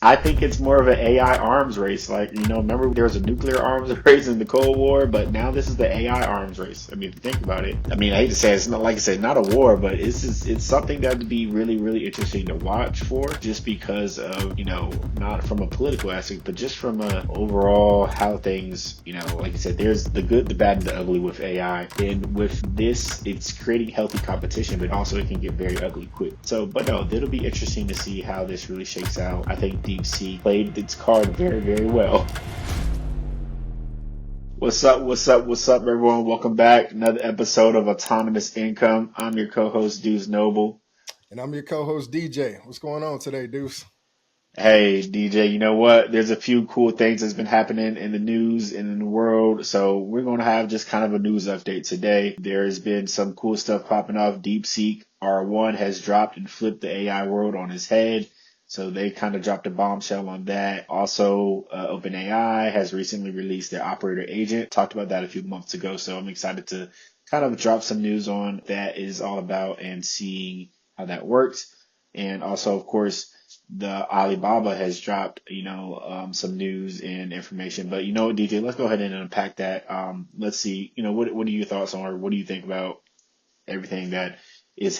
I think it's more of an AI arms race. Like, remember there was a nuclear arms race in the Cold War, but now this is the AI arms race. I mean, if you think about it. I mean, I hate to say it's not like I said, not a war, but it's something that would be really, really interesting to watch for, just because of, not from a political aspect, but just from a overall how things, like I said, there's the good, the bad, and the ugly with AI. And with this, it's creating healthy competition, but also it can get very ugly quick. So, but no, it'll be interesting to see how this really shakes out. I think DeepSeek played its card very, very well. What's up? What's up? What's up, everyone? Welcome back. Another episode of Autonomous Income. I'm your co-host, Deuce Noble. And I'm your co-host DJ. What's going on today, Deuce? Hey, DJ, you know what? There's a few cool things that's been happening in the news and in the world. So we're going to have just kind of a news update today. There's been some cool stuff popping off. DeepSeek R1 has dropped and flipped the AI world on its head. So they kind of dropped a bombshell on that. Also, OpenAI has recently released their operator agent. Talked about that a few months ago. So I'm excited to kind of drop some news on what that is all about and seeing how that works. And also, of course, the Alibaba has dropped, some news and information. But you know what, DJ, let's go ahead and unpack that. Let's see, what are your thoughts on, or what do you think about everything that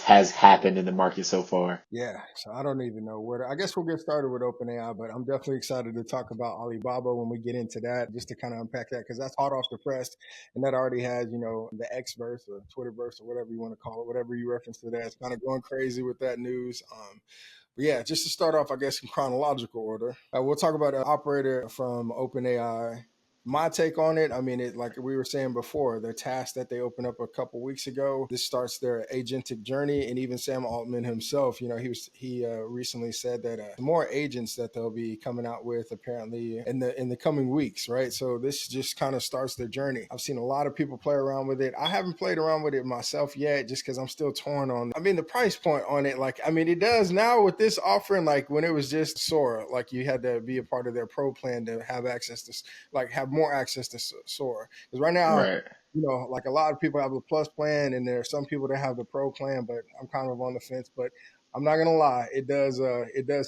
has happened in the market so far? Yeah, so I don't even know where I guess we'll get started with OpenAI, but I'm definitely excited to talk about Alibaba when we get into that, just to kind of unpack that, because that's hot off the press. And that already has, the Xverse or Twitterverse or whatever you want to call it, whatever you reference to that. It's kind of going crazy with that news. But yeah, just to start off, I guess in chronological order, we'll talk about an operator from OpenAI. My take on it, I mean, it like we were saying before, their task that they opened up a couple weeks ago. This starts their agentic journey, and even Sam Altman himself, he recently said that more agents that they'll be coming out with apparently in the coming weeks, right? So this just kind of starts their journey. I've seen a lot of people play around with it. I haven't played around with it myself yet, just because I'm still torn on. I mean, the price point on it, like, I mean, it does now with this offering, like when it was just Sora, like you had to be a part of their pro plan to have access to like have more access to Sora. Because right now, Right. like a lot of people have the plus plan, and there are some people that have the pro plan, but I'm kind of on the fence. But I'm not gonna lie, it does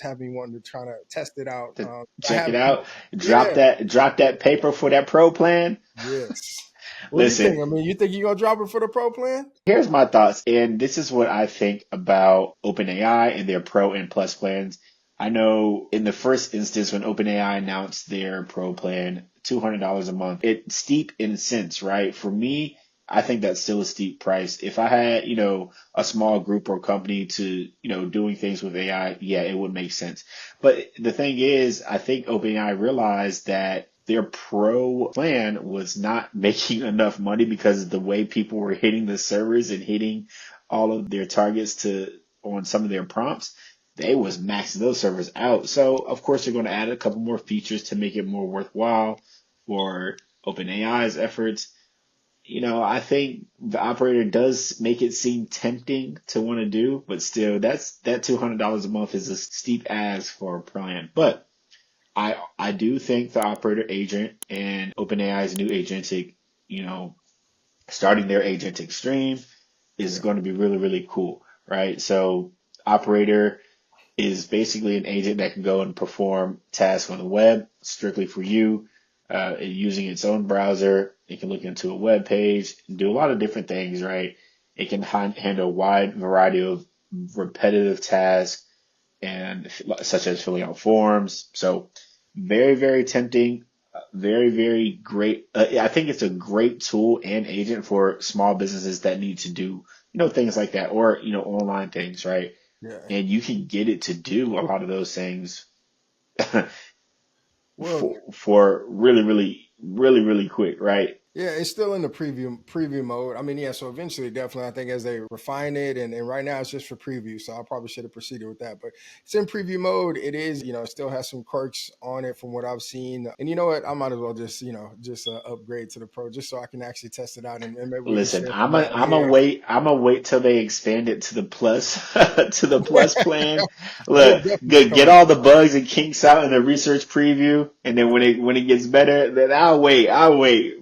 have me wanting to try to test it out. To I check it haven't, out, yeah, drop that paper for that pro plan. yes. What do you Listen, think? I mean, you think you're gonna drop it for the pro plan? here's my thoughts, and this is what I think about OpenAI and their Pro and Plus plans. I know in the first instance when OpenAI announced their Pro plan, $200 a month, it's steep in a sense, right? For me, I think that's still a steep price. If I had, a small group or company to, doing things with AI, yeah, it would make sense. But the thing is, I think OpenAI realized that their pro plan was not making enough money because of the way people were hitting the servers and hitting all of their targets to on some of their prompts. They was maxing those servers out. So of course they're going to add a couple more features to make it more worthwhile for OpenAI's efforts. I think the operator does make it seem tempting to want to do, but still that $200 a month is a steep ask for a plan. But I do think the operator agent and OpenAI's new agentic, you know, starting their agentic stream is Yeah. going to be really, really cool, right? So operator is basically an agent that can go and perform tasks on the web strictly for you, using its own browser. It can look into a web page and do a lot of different things, right? It can handle a wide variety of repetitive tasks and such as filling out forms. So very, very tempting. Very, very great. I think it's a great tool and agent for small businesses that need to do, things like that, or, online things, right? Yeah. And you can get it to do a lot of those things Well, for really, really, really, really quick, right? yeah, it's still in the preview mode. I mean, yeah, so eventually definitely I think as they refine it and right now it's just for preview. So I probably should have proceeded with that. But it's in preview mode. It is, it still has some quirks on it from what I've seen. And you know what? I might as well just, upgrade to the pro just so I can actually test it out and maybe we can Listen, share some data here. I'm a wait till they expand it to the plus to the plus plan. Oh, it's Look, definitely get coming. all the bugs and kinks out in the research preview, and then when it gets better, then I'll wait.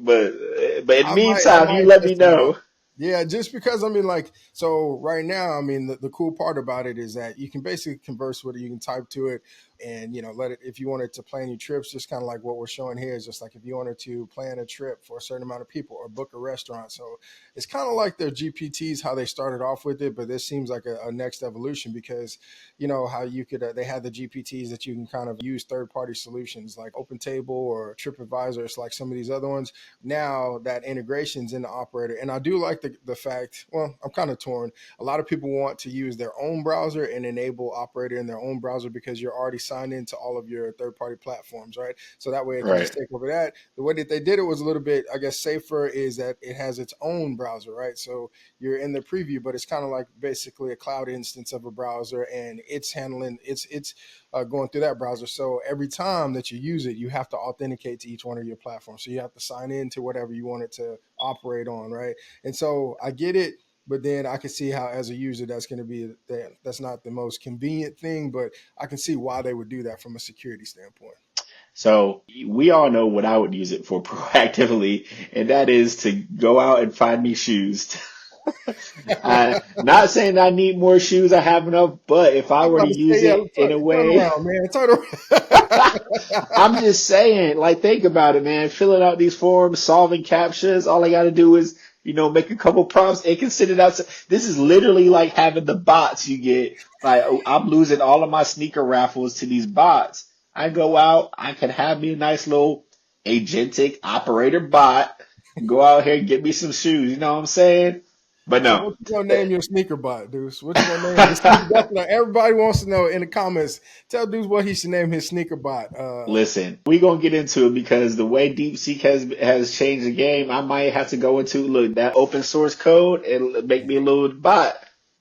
But in the I meantime, you might let me test it out. know. Yeah, just because I mean, like, so right now, I mean, the cool part about it is that you can basically converse with it, you can type to it, and let it, if you wanted to plan your trips, just kind of like what we're showing here is just like if you wanted to plan a trip for a certain amount of people or book a restaurant. So it's kind of like their GPTs, how they started off with it, but this seems like a next evolution because how you could they had the GPTs that you can kind of use third party solutions like OpenTable or TripAdvisor. It's like some of these other ones. Now that integration's in the operator, and I do like the fact. Well, I'm kind of torn. A lot of people want to use their own browser and enable operator in their own browser because you're already signed into all of your third party platforms, right? So that way it can Right. just take over that. The way that they did it was a little bit, I guess, safer, is that it has its own browser, right? So you're in the preview, but it's kind of like basically a cloud instance of a browser, and it's handling it's going through that browser. So every time that you use it, you have to authenticate to each one of your platforms. So you have to sign in to whatever you want it to operate on, right? And so I get it, but then I can see how as a user that's going to be that's not the most convenient thing, but I can see why they would do that from a security standpoint. So we all know what I would use it for proactively, and that is to go out and find me shoes. Not saying I need more shoes, I have enough, but if I I'm were about to to say, use yeah, it in a turn way, around, man. Turn around. I'm just saying, like, think about it, man. Filling out these forms, solving captures, all I got to do is, make a couple prompts. It can send it out. This is literally like having the bots you get. Like, oh, I'm losing all of my sneaker raffles to these bots. I go out, I can have me a nice little agentic operator bot. Go out here and get me some shoes. You know what I'm saying? But So no. what you gonna name your sneaker bot, Deuce? What you gonna name your sneaker? Everybody wants to know in the comments. Tell Deuce what he should name his sneaker bot. Listen, we gonna get into it because the way DeepSeek has changed the game, I might have to go into look that open source code and make me a little bot.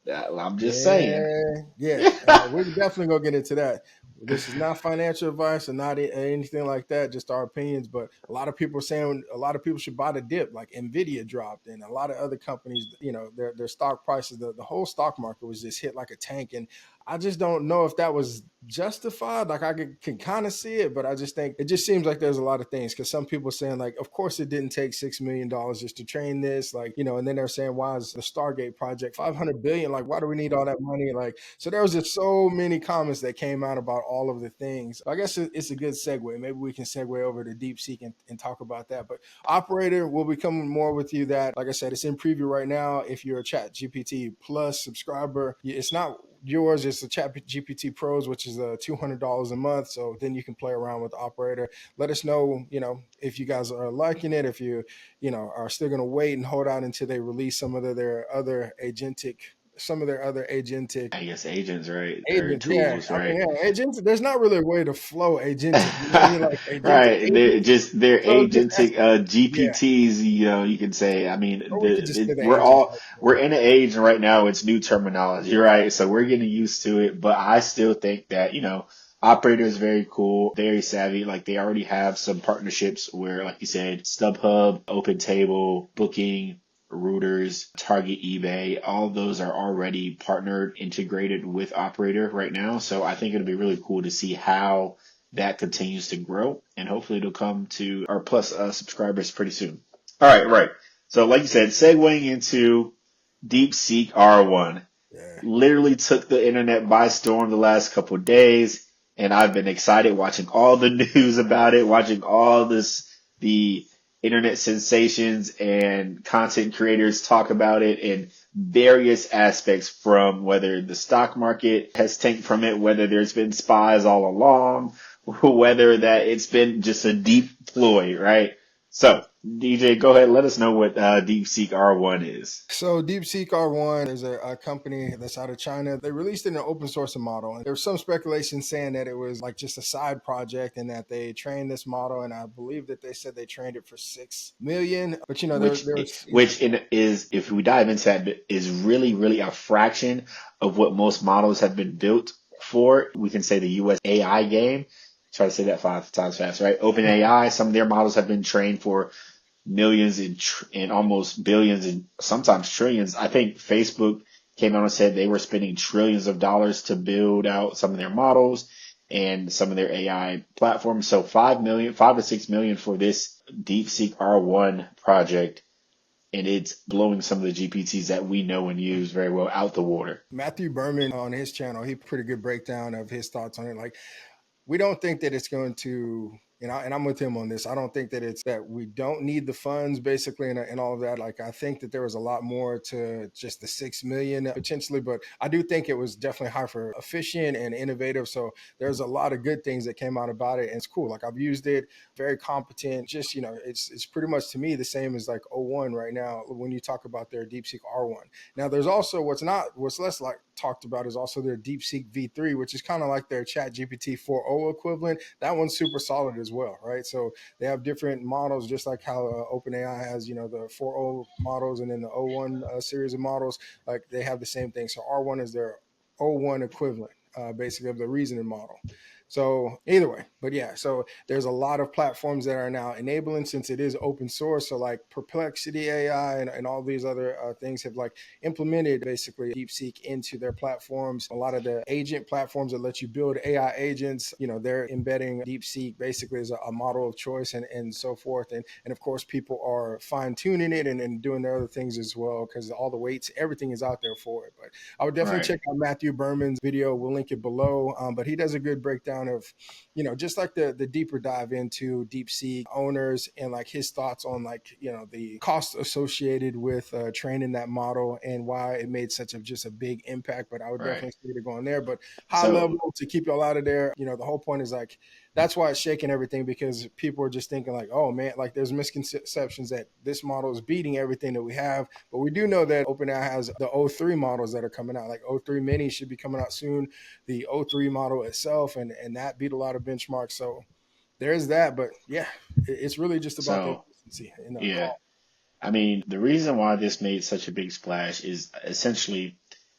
I'm just saying. Yeah. We're definitely gonna get into that. This is not financial advice and not anything like that. Just our opinions. But a lot of people are saying a lot of people should buy the dip, like Nvidia dropped, and a lot of other companies. Their stock prices, the whole stock market was just hit like a tank, and I just don't know if that was justified. Like I can kind of see it, but I just think it just seems like there's a lot of things because some people are saying like, of course it didn't take $6 million just to train this, like and then they're saying why is the Stargate project 500 billion? Like why do we need all that money? Like so there was just so many comments that came out about all of the things. I guess it's a good segue. Maybe we can segue over to DeepSeek and talk about that. But operator, we'll be coming more with you. That like I said, it's in preview right now. If you're a Chat GPT Plus subscriber, it's not yours, is the Chat GPT Pros, which is $200 a month. So then you can play around with the operator. Let us know, if you guys are liking it, if you, are still going to wait and hold out until they release some of their other agentic, I guess agents, right? Their agents. Yeah, tools, I mean, right? yeah, agents. There's not really a way to flow agentic. You know what I mean? Like agentic Right. They're agents. just they're So just ask, agentic yeah, GPTs, you can say. I mean, or we could just say the we're agents. all we're in an age right now, it's new terminology, right? So we're getting used to it, but I still think that, Operator is very cool, very savvy. Like they already have some partnerships where, like you said, StubHub, OpenTable, Booking, Rooters, Target, eBay, all those are already partnered, integrated with Operator right now. So I think it'll be really cool to see how that continues to grow, and hopefully it'll come to our Plus subscribers pretty soon. All right, right. So like you said, segueing into DeepSeek R1 Yeah. literally took the internet by storm the last couple of days, and I've been excited watching all the news about it, watching all the internet sensations and content creators talk about it in various aspects, from whether the stock market has tanked from it, whether there's been spies all along, whether that it's been just a deep ploy, right? So, DJ, go ahead, let us know what DeepSeek R1 is. So DeepSeek R1 is a company that's out of China. They released it in an open source model. And there was some speculation saying that it was like just a side project and that they trained this model. And I believe that they said they trained it for 6 million. But there's Is, if we dive into that, is really, really a fraction of what most models have been built for. We can say the US AI game. Try to say that 5 times fast, right? OpenAI, some of their models have been trained for millions and almost billions and sometimes trillions. I think Facebook came out and said they were spending trillions of dollars to build out some of their models and some of their AI platforms. So 5 to 6 million for this DeepSeek R1 project, and it's blowing some of the GPTs that we know and use very well out the water. Matthew Berman on his channel. He pretty good breakdown of his thoughts on it. Like we don't think that it's going to, and I'm with him on this. I don't think that it's that we don't need the funds basically and all of that. Like, I think that there was a lot more to just the 6 million potentially, but I do think it was definitely hyper efficient and innovative. So there's a lot of good things that came out about it. And it's cool. Like, I've used it, very competent. Just, it's pretty much to me the same as like O1 right now when you talk about their DeepSeek R1. Now, there's also what's less like talked about is also their DeepSeek V3, which is kind of like their Chat GPT 4.0 equivalent. That one's super solid as well, right? So they have different models, just like how OpenAI has, the 4.0 models and then the O1 series of models. Like, they have the same thing. So R1 is their O1 equivalent, basically, of the reasoning model. So either way, but yeah, so there's a lot of platforms that are now enabling, since it is open source. So like Perplexity AI and all these other things have like implemented basically DeepSeek into their platforms. A lot of the agent platforms that let you build AI agents, they're embedding DeepSeek basically as a model of choice and so forth. And of course, people are fine tuning it and doing their other things as well, because all the weights, everything is out there for it. But I would definitely Right. check out Matthew Berman's video. We'll link it below. But he does a good breakdown of, just like the deeper dive into DeepSeek owners and like his thoughts on like, the cost associated with training that model and why it made such just a big impact. But I would Right. definitely say to go on there. But high So level, to keep y'all out of there, the whole point is like, that's why it's shaking everything, because people are just thinking like, oh man, like there's misconceptions that this model is beating everything that we have. But we do know that OpenAI has the O3 models that are coming out. Like O3 Mini should be coming out soon. The O3 model itself, and that beat a lot of benchmarks. So there's that. But yeah, it's really just about the so efficiency in the yeah. call. I mean, the reason why this made such a big splash is essentially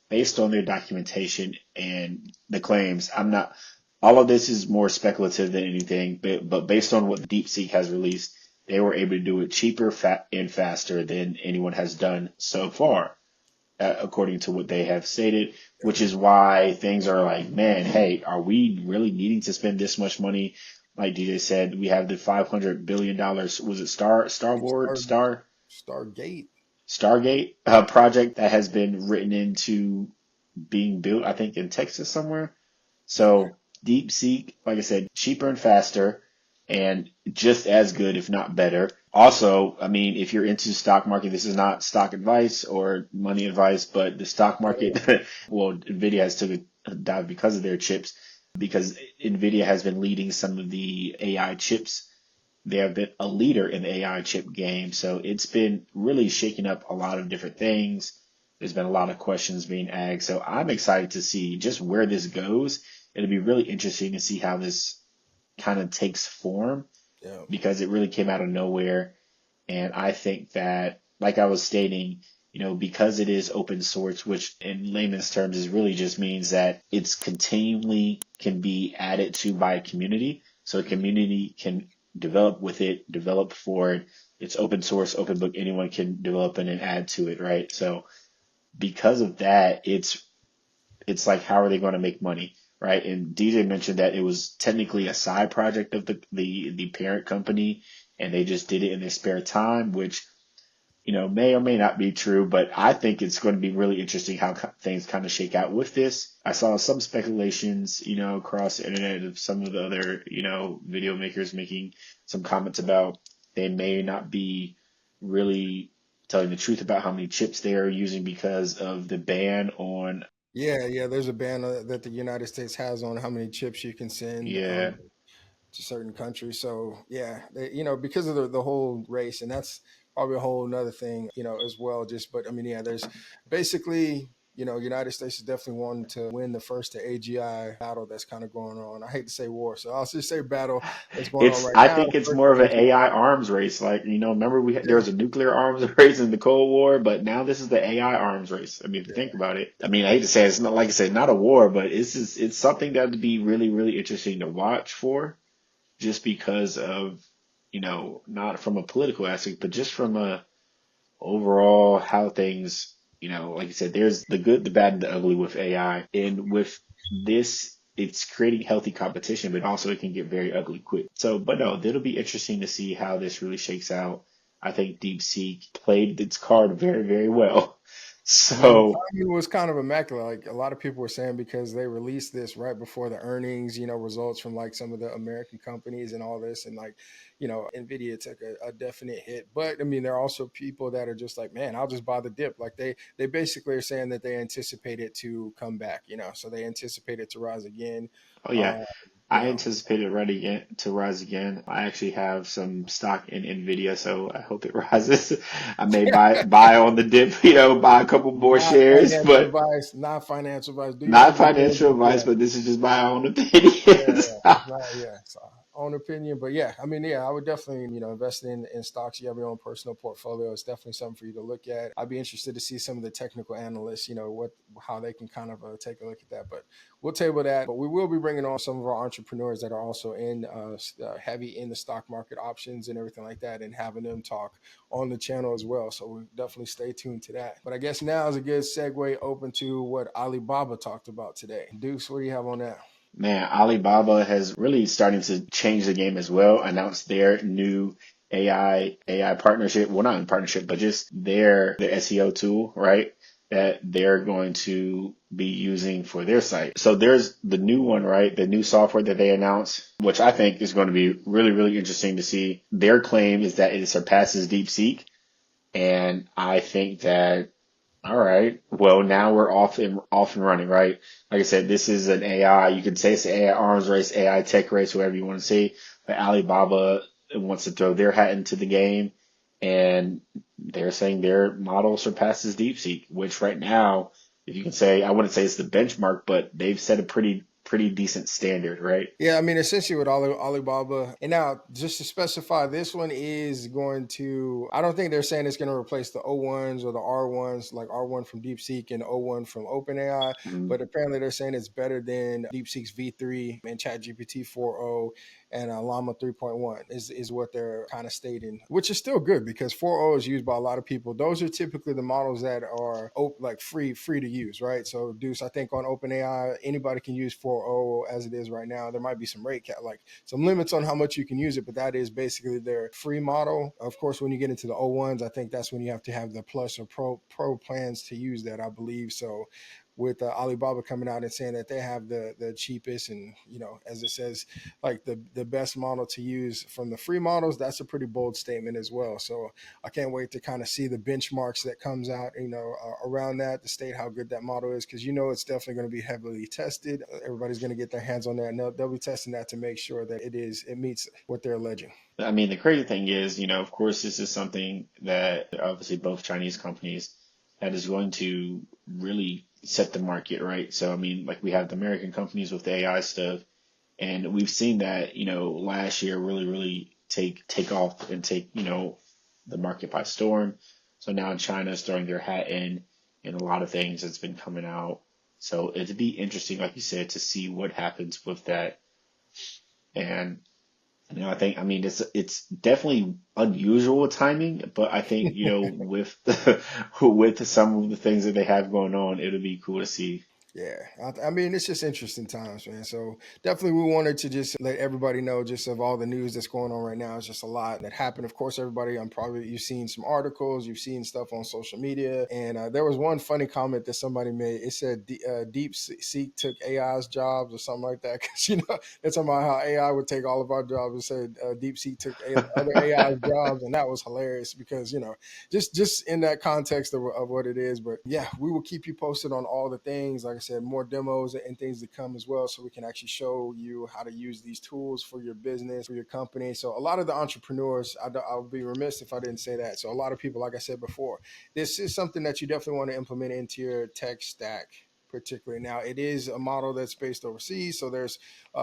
based on their documentation and the claims. All of this is more speculative than anything, but based on what DeepSeek has released, they were able to do it cheaper, and faster than anyone has done so far, according to what they have stated, which is why things are like, man, hey, are we really needing to spend this much money? Like DJ said, we have the $500 billion, was it Stargate. Stargate project that has been written into being built, I think, in Texas somewhere. Yeah. So DeepSeek, like I said, cheaper and faster and just as good, if not better. Also, I mean, if you're into stock market, this is not stock advice or money advice, but the stock market, well, Nvidia has took a dive because of their chips, because Nvidia has been leading some of the AI chips. They have been a leader in the AI chip game. So it's been really shaking up a lot of different things. There's been a lot of questions being asked. So I'm excited to see just where this goes. It'll be really interesting to see how this kind of takes form, Yeah. because it really came out of nowhere. And I think that, like I was stating, because it is open source, which in layman's terms is really just means that it's continually can be added to by a community. So a community can develop with it, develop for it. It's open source, open book. Anyone can develop it and add to it, right? So because of that, it's like, how are they going to make money, right? And DJ mentioned that it was technically a side project of the parent company, and they just did it in their spare time, which may or may not be true. But I think it's going to be really interesting how things kind of shake out with this. I saw some speculations, across the internet of some of the other, video makers making some comments about they may not be really telling the truth about how many chips they are using because of the ban on. Yeah. There's a ban that the United States has on how many chips you can send. Yeah, To certain countries. So yeah, because of the whole race, and that's probably a whole another thing, as well. Just, but I mean, yeah, there's basically, United States is definitely wanting to win the first AGI battle that's kind of going on. I hate to say war, so I'll just say battle that's going on right I now. think it's First more of an AGI. AI arms race. Like, remember there Yeah, was a nuclear arms race in the Cold War, but now this is the AI arms race. I mean, if you think yeah, about it, I mean, I hate to say it's not, like I said, not a war, but it's something that would be really, really interesting to watch for, just because of, not from a political aspect, but just from a overall how things, like I said, there's the good, the bad, and the ugly with AI. And with this, it's creating healthy competition, but also it can get very ugly quick. So, but no, it'll be interesting to see how this really shakes out. I think DeepSeek played its card very, very well. I mean, the So, timing was kind of immaculate. Like a lot of people were saying because they released this right before the earnings, results from like some of the American companies and all this. And like, Nvidia took a definite hit. But I mean, there are also people that are just like, man, I'll just buy the dip. Like they basically are saying that they anticipate it to come back, so they anticipate it to rise again. oh yeah, Um, you I know, anticipate it right again to rise again. I actually have some stock in Nvidia, so I hope it rises. I may buy on the dip, buy a couple more not shares, financial but advice, not financial advice. Do your not own due financial diligence. advice. Yeah. But this is just my own Yeah, opinions. yeah, no, yeah. So, own opinion, but yeah, I mean, yeah, I would definitely, invest in stocks. You have your own personal portfolio. It's definitely something for you to look at. I'd be interested to see some of the technical analysts, how they can kind of take a look at that. But we'll table that. But we will be bringing on some of our entrepreneurs that are also in heavy in the stock market options and everything like that, and having them talk on the channel as well. So we definitely stay tuned to that. But I guess now is a good segue open to what Alibaba talked about today. Deuce, what do you have on that? Man, Alibaba has really starting to change the game as well. Announced their new AI partnership. Well, not in partnership, but just their SEO tool, right? That they're going to be using for their site. So there's the new one, right? The new software that they announced, which I think is going to be really, really interesting to see. Their claim is that it surpasses DeepSeek. And I think that all right. Well, now we're off and running, right? Like I said, this is an AI. You could say it's an AI arms race, AI tech race, whatever you want to say. But Alibaba wants to throw their hat into the game, and they're saying their model surpasses DeepSeek, which right now, if you can say, I wouldn't say it's the benchmark, but they've set a pretty decent standard, right? Yeah, I mean, essentially with Alibaba, and now just to specify, this one is going to. I don't think they're saying it's going to replace the O1s or the R1s, like R1 from DeepSeek and O1 from OpenAI, Mhm. but apparently they're saying it's better than DeepSeek's V3 and ChatGPT 4.0 and Llama 3.1 is what they're kind of stating, which is still good because 4.0 is used by a lot of people. Those are typically the models that are like free to use, right? So Deuce, I think on OpenAI, anybody can use 4.0 as it is right now. There might be some rate cap, like some limits on how much you can use it, but that is basically their free model. Of course, when you get into the O1s, I think that's when you have to have the plus or pro plans to use that, I believe. So with Alibaba coming out and saying that they have the cheapest and as it says like the best model to use from the free models, that's a pretty bold statement as well. So I can't wait to kind of see the benchmarks that comes out around that to state how good that model is, because it's definitely going to be heavily tested. Everybody's going to get their hands on that, and they'll be testing that to make sure that it meets what they're alleging. I mean, the crazy thing is, of course, this is something that obviously both Chinese companies that is going to really set the market, right? So, I mean, like we have the American companies with the AI stuff, and we've seen that, last year really, really take off and take, the market by storm. So now China's throwing their hat in a lot of things that's been coming out. So it'd be interesting, like you said, to see what happens with that. And I mean, it's definitely unusual timing, but I think, with with some of the things that they have going on, it'll be cool to see. Yeah, I mean, it's just interesting times, man. So definitely, we wanted to just let everybody know just of all the news that's going on right now. It's just a lot that happened. Of course, everybody, you've seen some articles, you've seen stuff on social media, and there was one funny comment that somebody made. It said Deep Seek took AI's jobs or something like that, because they're talking about how AI would take all of our jobs. It said Deep Seek took other AI's jobs, and that was hilarious because just in that context of what it is. But yeah, we will keep you posted on all the things. Like I said, more demos and things to come as well, so we can actually show you how to use these tools for your business, for your company. So a lot of the entrepreneurs, I would be remiss if I didn't say that. So a lot of people, like I said before, this is something that you definitely want to implement into your tech stack. Particularly now, it is a model that's based overseas, so there's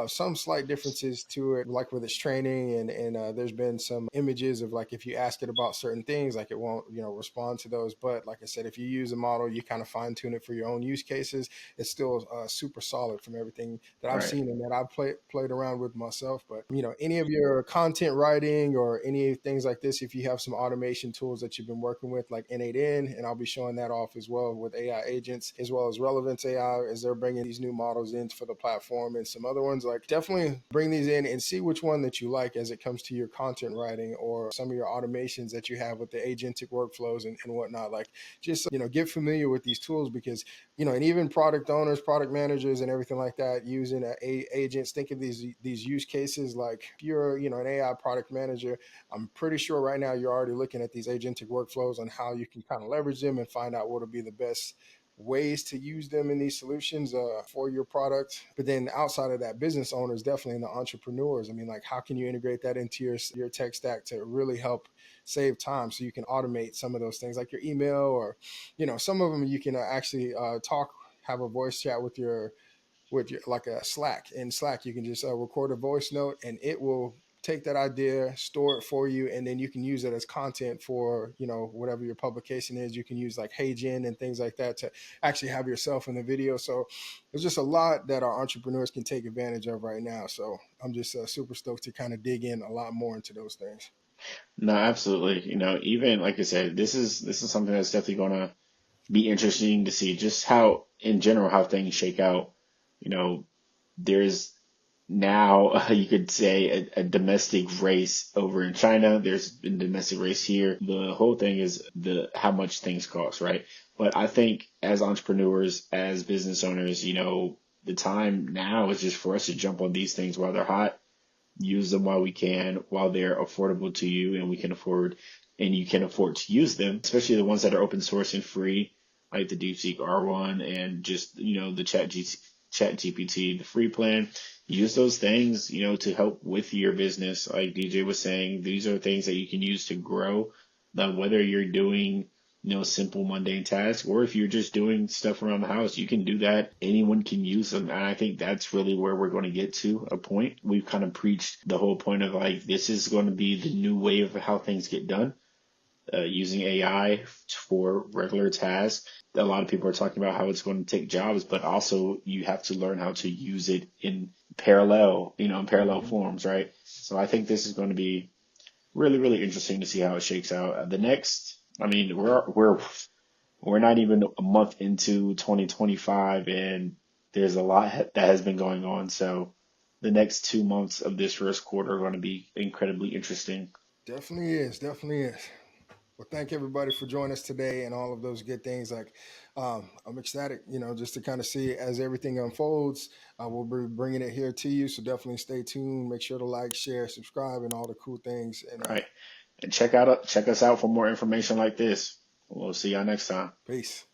some slight differences to it, like with its training, and there's been some images of like if you ask it about certain things, like it won't respond to those. But like I said, if you use a model, you kind of fine tune it for your own use cases. It's still super solid from everything that I've Right. seen and that I've played around with myself. But any of your content writing or any things like this, if you have some automation tools that you've been working with, like N8N, and I'll be showing that off as well with AI agents, as well as relevance Performance AI, as they're bringing these new models in for the platform, and some other ones. Like, definitely bring these in and see which one that you like as it comes to your content writing or some of your automations that you have with the agentic workflows and whatnot. Like, just, get familiar with these tools, because, and even product owners, product managers, and everything like that using agents. Think of these use cases. Like, if you're, an AI product manager, I'm pretty sure right now you're already looking at these agentic workflows on how you can kind of leverage them and find out what will be the best ways to use them in these solutions for your product. But then outside of that, business owners, definitely, and the entrepreneurs. I mean, like, how can you integrate that into your tech stack to really help save time, so you can automate some of those things, like your email, or some of them you can actually have a voice chat with your like a Slack. In Slack, you can just record a voice note, and it will take that idea, store it for you, and then you can use it as content for, whatever your publication is. You can use like HeyGen and things like that to actually have yourself in the video. So there's just a lot that our entrepreneurs can take advantage of right now. So I'm just super stoked to kind of dig in a lot more into those things. No, absolutely. Even like I said, this is something that's definitely gonna be interesting to see just how, in general, how things shake out. You know, there's now you could say a domestic race over in China. There's been domestic race here. The whole thing is the how much things cost, right? But I think as entrepreneurs, as business owners, the time now is just for us to jump on these things while they're hot, use them while we can, while they're affordable to you and we can afford and you can afford to use them, especially the ones that are open source and free, like the DeepSeek R1 and just, the Chat GPT, the free plan. Use those things, to help with your business. Like DJ was saying, these are things that you can use to grow. Now, whether you're doing, simple mundane tasks, or if you're just doing stuff around the house, you can do that. Anyone can use them. And I think that's really where we're going to get to a point. We've kind of preached the whole point of like, this is going to be the new way of how things get done. Using AI for regular tasks. A lot of people are talking about how it's going to take jobs, but also you have to learn how to use it in parallel Mhm. forms, right? So I think this is going to be really, really interesting to see how it shakes out. The next, I mean, we're not even a month into 2025, and there's a lot that has been going on. So the next 2 months of this first quarter are going to be incredibly interesting. Definitely is. Definitely is. Well, thank everybody for joining us today and all of those good things. Like, I'm ecstatic, just to kind of see as everything unfolds. We'll be bringing it here to you. So definitely stay tuned. Make sure to like, share, subscribe, and all the cool things. And Right. And check us out for more information like this. We'll see y'all next time. peace.